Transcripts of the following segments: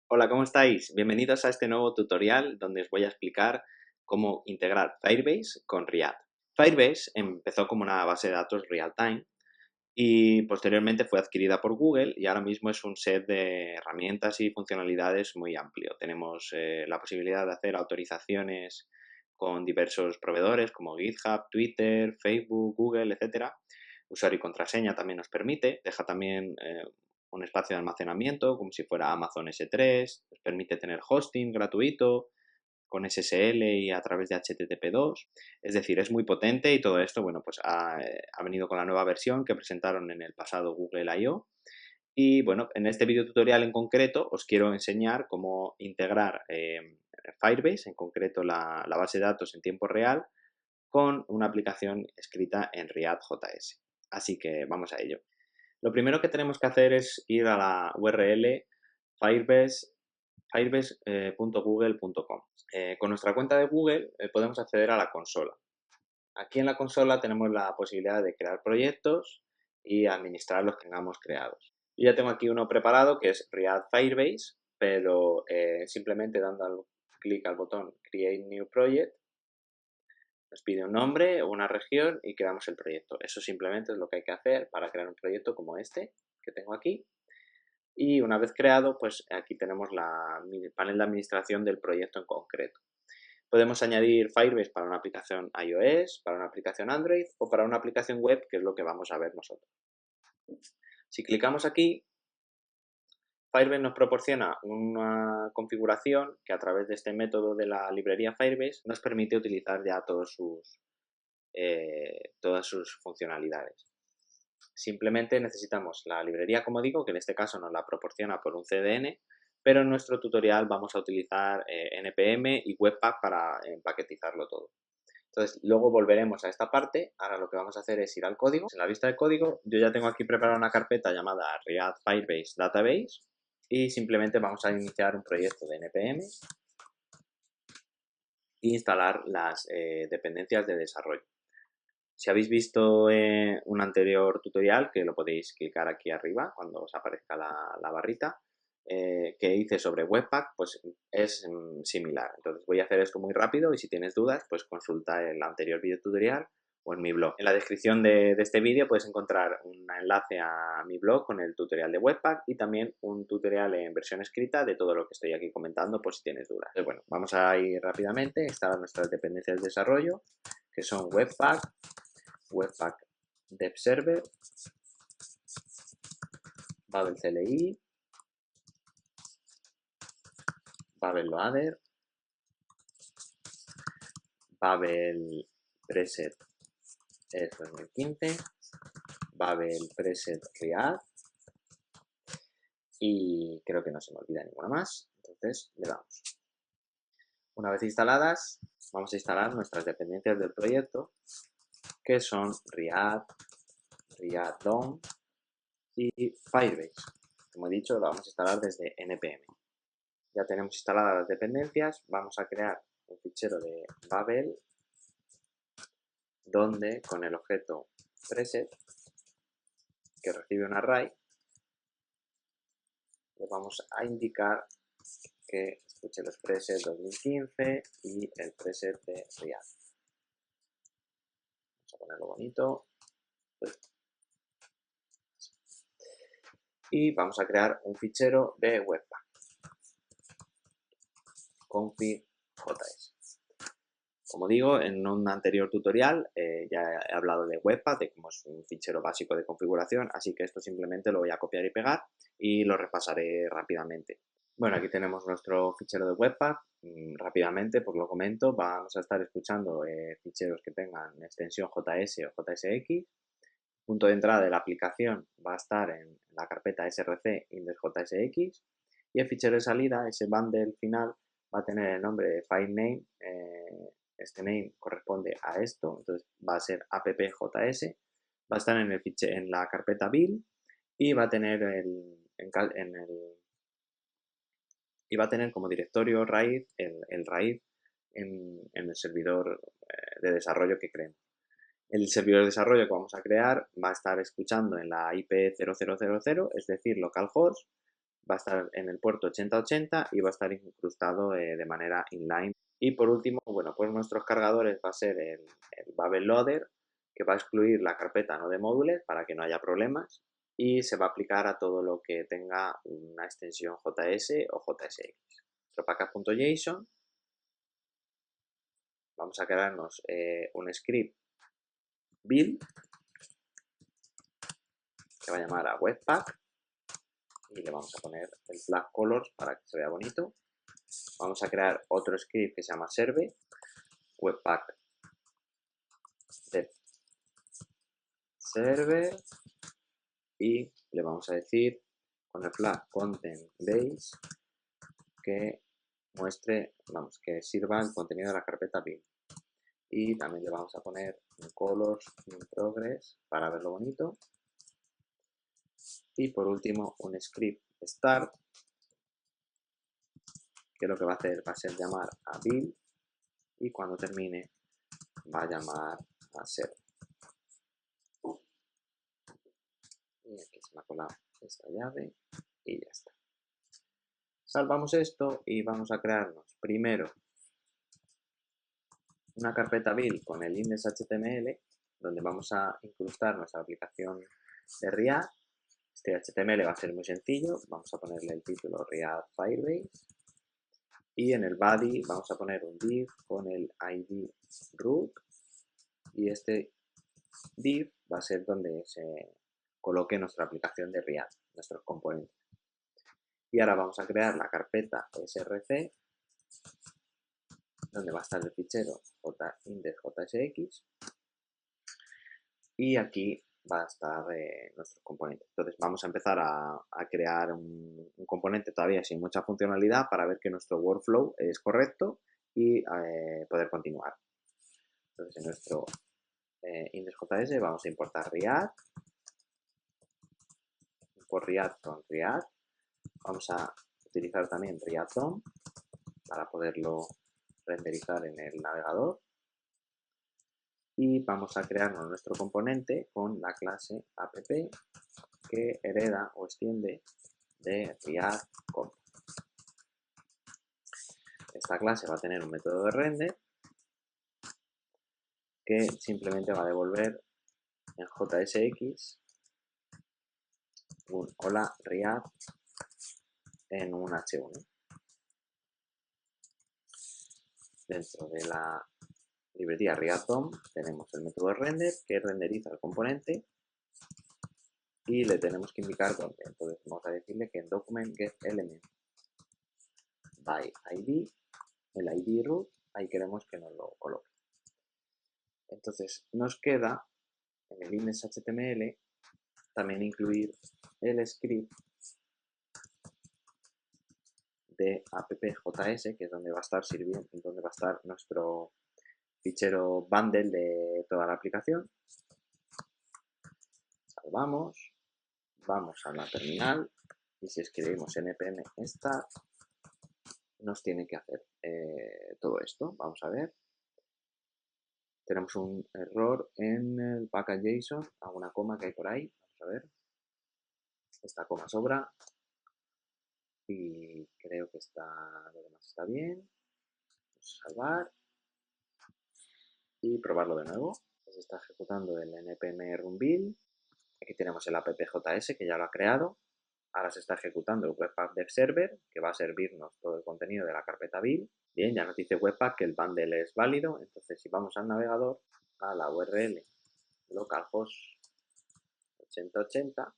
Hola, ¿cómo estáis? Bienvenidos a este nuevo tutorial donde os voy a explicar cómo integrar Firebase con React. Firebase empezó como una base de datos real-time y posteriormente fue adquirida por Google y ahora mismo es un set de herramientas y funcionalidades muy amplio. Tenemos la posibilidad de hacer autorizaciones con diversos proveedores como GitHub, Twitter, Facebook, Google, etcétera. Usuario y contraseña también nos permite, deja también un espacio de almacenamiento como si fuera Amazon S3, nos permite tener hosting gratuito con SSL y a través de HTTP2, es decir, es muy potente y todo esto, bueno, pues ha venido con la nueva versión que presentaron en el pasado Google I.O. Y bueno, en este video tutorial en concreto os quiero enseñar cómo integrar Firebase, en concreto la base de datos en tiempo real, con una aplicación escrita en React.js. Así que vamos a ello. Lo primero que tenemos que hacer es ir a la URL firebase.google.com. Con nuestra cuenta de Google podemos acceder a la consola. Aquí en la consola tenemos la posibilidad de crear proyectos y administrar los que tengamos creados. Yo ya tengo aquí uno preparado que es React Firebase, pero simplemente dando clic al botón Create New Project nos pide un nombre o una región y creamos el proyecto. Eso simplemente es lo que hay que hacer para crear un proyecto como este que tengo aquí. Y una vez creado, pues aquí tenemos el panel de administración del proyecto en concreto. Podemos añadir Firebase para una aplicación iOS, para una aplicación Android o para una aplicación web, que es lo que vamos a ver nosotros. Si clicamos aquí, Firebase nos proporciona una configuración que a través de este método de la librería Firebase nos permite utilizar ya todas sus funcionalidades. Simplemente necesitamos la librería, como digo, que en este caso nos la proporciona por un CDN, pero en nuestro tutorial vamos a utilizar NPM y Webpack para empaquetizarlo todo. Entonces, luego volveremos a esta parte. Ahora lo que vamos a hacer es ir al código. En la vista de código, yo ya tengo aquí preparada una carpeta llamada React Firebase Database y simplemente vamos a iniciar un proyecto de NPM e instalar las dependencias de desarrollo. Si habéis visto un anterior tutorial, que lo podéis clicar aquí arriba cuando os aparezca la barrita, que hice sobre Webpack, pues es similar. Entonces voy a hacer esto muy rápido y si tienes dudas, pues consulta el anterior video tutorial o en mi blog. En la descripción de este vídeo puedes encontrar un enlace a mi blog con el tutorial de Webpack y también un tutorial en versión escrita de todo lo que estoy aquí comentando por si tienes dudas. Entonces, bueno, vamos a ir rápidamente a instalar nuestras dependencias de desarrollo, que son Webpack Dev Server, Babel CLI, Babel Loader, Babel Preset ES 2015, Babel Preset React y creo que no se me olvida ninguna más. Entonces le damos. Una vez instaladas, vamos a instalar nuestras dependencias del proyecto, que son React, React DOM y Firebase. Como he dicho, lo vamos a instalar desde npm. Ya tenemos instaladas las dependencias, vamos a crear un fichero de Babel donde con el objeto preset que recibe un array le vamos a indicar que escuche los presets 2015 y el preset de React. Vamos a ponerlo bonito. Y vamos a crear un fichero de Webpack, config.js. Como digo, en un anterior tutorial ya he hablado de Webpack, de cómo es un fichero básico de configuración, así que esto simplemente lo voy a copiar y pegar y lo repasaré rápidamente. Bueno, aquí tenemos nuestro fichero de Webpack. Rápidamente, pues lo comento, vamos a estar escuchando ficheros que tengan extensión JS o JSX. Punto de entrada de la aplicación va a estar en la carpeta src index.jsx y el fichero de salida, ese bundle final, va a tener el nombre de file name. Este name corresponde a esto, entonces va a ser appjs, va a estar en la carpeta build y va a tener y va a tener como directorio raíz el raíz en el servidor de desarrollo que creemos. El servidor de desarrollo que vamos a crear va a estar escuchando en la IP 0000, es decir, localhost, va a estar en el puerto 8080 y va a estar incrustado de manera inline. Y por último, bueno, pues nuestros cargadores va a ser el Babel Loader, que va a excluir la carpeta no de módulos para que no haya problemas y se va a aplicar a todo lo que tenga una extensión JS o JSX. Nuestro package.json, vamos a crearnos un script build que va a llamar a webpack y le vamos a poner el flag colors para que se vea bonito. Vamos a crear otro script que se llama serve webpack dev server y le vamos a decir con el flag content base que muestre, vamos, que sirva el contenido de la carpeta bin. Y también le vamos a poner un colors in progress para verlo bonito. Y por último un script start que lo que va a hacer va a ser llamar a build y cuando termine va a llamar a server. Y aquí se me ha colado esta llave y ya está. Salvamos esto y vamos a crearnos primero una carpeta build con el index.html donde vamos a incrustar nuestra aplicación de React. Este HTML va a ser muy sencillo, vamos a ponerle el título React Firebase y en el body vamos a poner un div con el ID root y este div va a ser donde se coloque nuestra aplicación de React, nuestros componentes. Y ahora vamos a crear la carpeta src donde va a estar el fichero jindexjsx y aquí va a estar nuestros componentes. Entonces vamos a empezar a crear un componente todavía sin mucha funcionalidad para ver que nuestro workflow es correcto y poder continuar. Entonces en nuestro index.js vamos a importar React, import React con React, vamos a utilizar también React DOM para poderlo renderizar en el navegador y vamos a crearnos nuestro componente con la clase app que hereda o extiende de React Comp. Esta clase va a tener un método de render que simplemente va a devolver en JSX un hola React en un H1. Dentro de la librería React DOM tenemos el método de render que renderiza el componente y le tenemos que indicar dónde. Entonces vamos a decirle que en document get element by id, el id root, ahí queremos que nos lo coloque. Entonces nos queda en el index.html también incluir el script de app.js, que es donde va a estar sirviendo, donde va a estar nuestro fichero bundle de toda la aplicación. Salvamos, vamos a la terminal y si escribimos npm start nos tiene que hacer todo esto. Vamos a ver. Tenemos un error en el package.json, alguna coma que hay por ahí. Vamos a ver. Esta coma sobra. Y creo que lo demás está bien. Vamos a salvar. Y probarlo de nuevo. Se está ejecutando el npm run build. Aquí tenemos el app.js que ya lo ha creado. Ahora se está ejecutando el webpack dev server que va a servirnos todo el contenido de la carpeta build. Bien, ya nos dice webpack que el bundle es válido. Entonces si vamos al navegador, a la URL localhost 8080,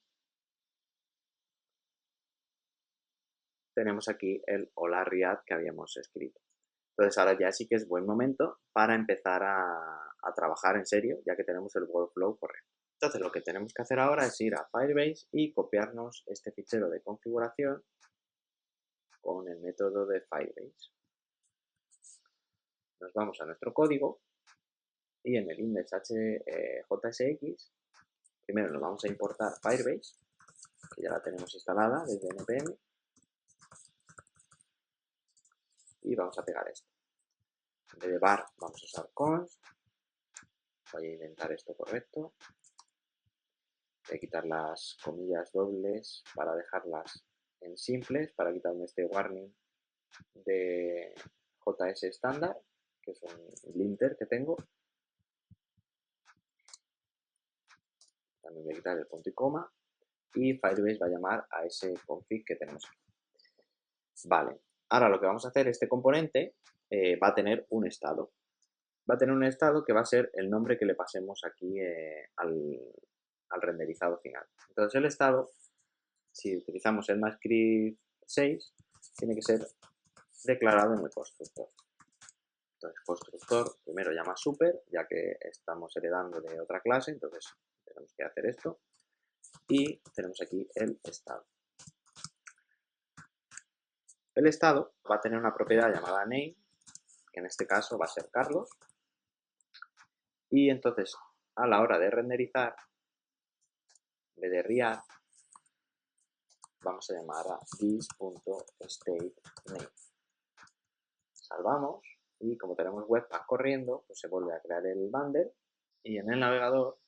tenemos aquí el hola React que habíamos escrito. Entonces ahora ya sí que es buen momento para empezar a trabajar en serio, ya que tenemos el workflow correcto. Entonces lo que tenemos que hacer ahora es ir a Firebase y copiarnos este fichero de configuración con el método de Firebase. Nos vamos a nuestro código y en el index.jsx primero nos vamos a importar Firebase, que ya la tenemos instalada desde npm, y vamos a pegar esto. En vez de var vamos a usar const. Voy a indentar esto correcto. Voy a quitar las comillas dobles para dejarlas en simples para quitarme este warning de JS estándar, que es un linter que tengo. También voy a quitar el punto y coma y Firebase va a llamar a ese config que tenemos aquí. Vale, ahora lo que vamos a hacer, este componente va a tener un estado. Va a tener un estado que va a ser el nombre que le pasemos aquí al renderizado final. Entonces el estado, si utilizamos el ECMAScript 6, tiene que ser declarado en el constructor. Entonces constructor primero llama super, ya que estamos heredando de otra clase, entonces tenemos que hacer esto. Y tenemos aquí el estado. El estado va a tener una propiedad llamada name, que en este caso va a ser Carlos. Y entonces, a la hora de renderizar, en vez de React, vamos a llamar a this.stateName. Salvamos y como tenemos Webpack corriendo, pues se vuelve a crear el bundle y en el navegador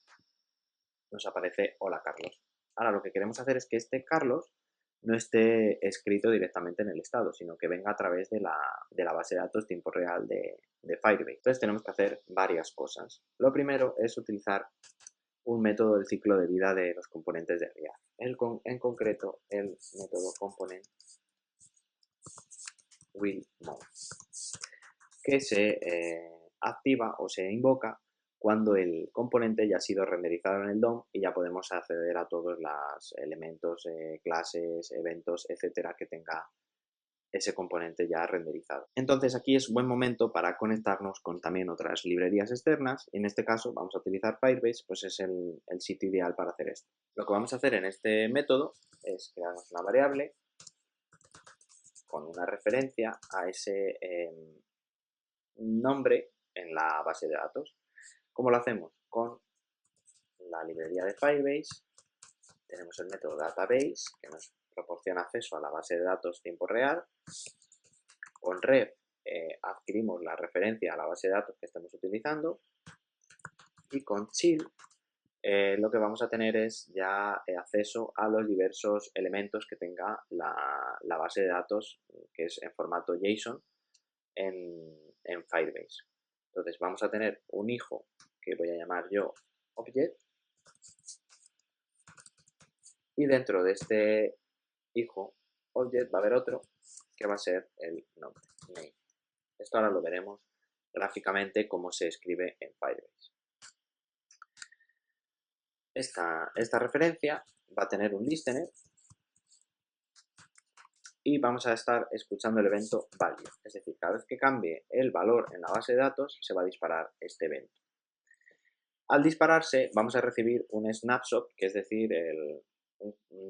nos aparece Hola Carlos. Ahora lo que queremos hacer es que este Carlos no esté escrito directamente en el estado, sino que venga a través de la base de datos tiempo real de Firebase. Entonces tenemos que hacer varias cosas. Lo primero es utilizar un método del ciclo de vida de los componentes de React. En concreto, el método component willMode, que se activa o se invoca cuando el componente ya ha sido renderizado en el DOM y ya podemos acceder a todos los elementos, clases, eventos, etcétera, que tenga ese componente ya renderizado. Entonces aquí es un buen momento para conectarnos con también otras librerías externas. En este caso vamos a utilizar Firebase, pues es el sitio ideal para hacer esto. Lo que vamos a hacer en este método es crearnos una variable con una referencia a ese nombre en la base de datos. ¿Cómo lo hacemos? Con la librería de Firebase tenemos el método database que nos proporciona acceso a la base de datos tiempo real. Con ref adquirimos la referencia a la base de datos que estamos utilizando y con chill lo que vamos a tener es ya acceso a los diversos elementos que tenga la base de datos, que es en formato JSON en Firebase. Entonces vamos a tener un hijo que voy a llamar yo object y dentro de este hijo object va a haber otro que va a ser el nombre, name. Esto ahora lo veremos gráficamente cómo se escribe en Firebase. Esta referencia va a tener un listener y vamos a estar escuchando el evento value, es decir, cada vez que cambie el valor en la base de datos se va a disparar este evento. Al dispararse vamos a recibir un snapshot, que es decir,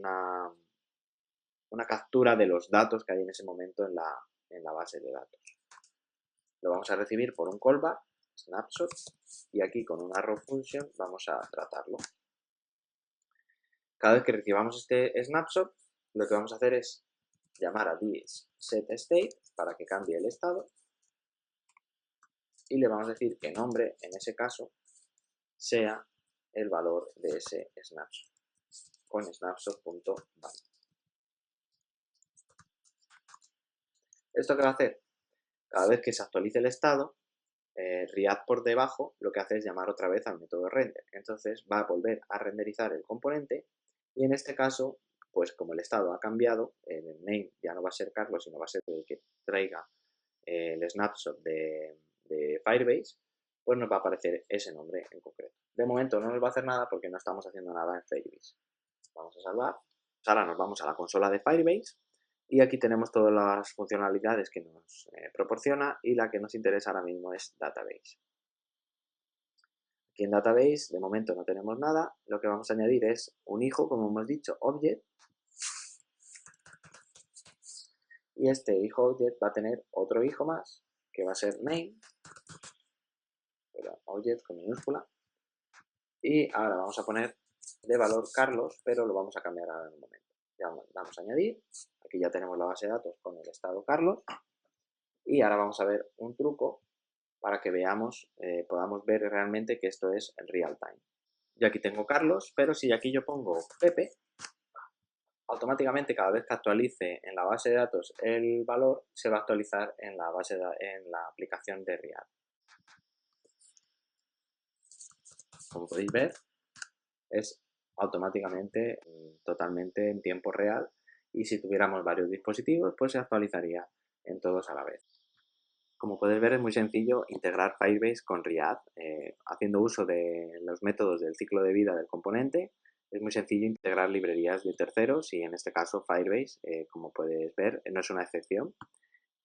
una captura de los datos que hay en ese momento en la base de datos. Lo vamos a recibir por un callback, snapshot, y aquí con una arrow function vamos a tratarlo. Cada vez que recibamos este snapshot, lo que vamos a hacer es llamar a setState para que cambie el estado y le vamos a decir que nombre, en ese caso, sea el valor de ese snapshot con snapshot.value. ¿Esto qué va a hacer? Cada vez que se actualice el estado, React por debajo lo que hace es llamar otra vez al método render. Entonces va a volver a renderizar el componente y en este caso, pues como el estado ha cambiado, el name ya no va a ser Carlos, sino va a ser el que traiga el snapshot de Firebase, pues nos va a aparecer ese nombre en concreto. De momento no nos va a hacer nada porque no estamos haciendo nada en Firebase. Vamos a salvar. Ahora nos vamos a la consola de Firebase y aquí tenemos todas las funcionalidades que nos proporciona y la que nos interesa ahora mismo es Database. Aquí en Database de momento no tenemos nada, lo que vamos a añadir es un hijo, como hemos dicho, object, y este hijo object va a tener otro hijo más que va a ser name, pero object con minúscula, y ahora vamos a poner de valor Carlos, pero lo vamos a cambiar ahora en un momento. Ya damos a añadir, aquí ya tenemos la base de datos con el estado Carlos, y ahora vamos a ver un truco para que veamos, podamos ver realmente que esto es real time. Yo aquí tengo Carlos, pero si aquí yo pongo Pepe, automáticamente cada vez que actualice en la base de datos el valor, se va a actualizar en en la aplicación de Riad. Como podéis ver, es automáticamente totalmente en tiempo real, y si tuviéramos varios dispositivos, pues se actualizaría en todos a la vez. Como puedes ver, es muy sencillo integrar Firebase con Riad, haciendo uso de los métodos del ciclo de vida del componente. Es muy sencillo integrar librerías de terceros, y en este caso Firebase, como puedes ver, no es una excepción.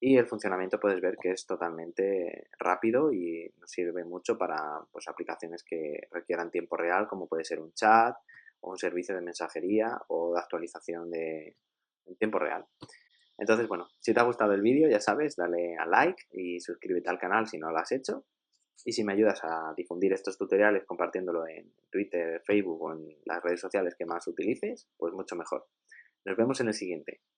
Y el funcionamiento puedes ver que es totalmente rápido y nos sirve mucho para, pues, aplicaciones que requieran tiempo real, como puede ser un chat o un servicio de mensajería o de actualización en tiempo real. Entonces, bueno, si te ha gustado el vídeo, ya sabes, dale a like y suscríbete al canal si no lo has hecho. Y si me ayudas a difundir estos tutoriales compartiéndolo en Twitter, Facebook o en las redes sociales que más utilices, pues mucho mejor. Nos vemos en el siguiente.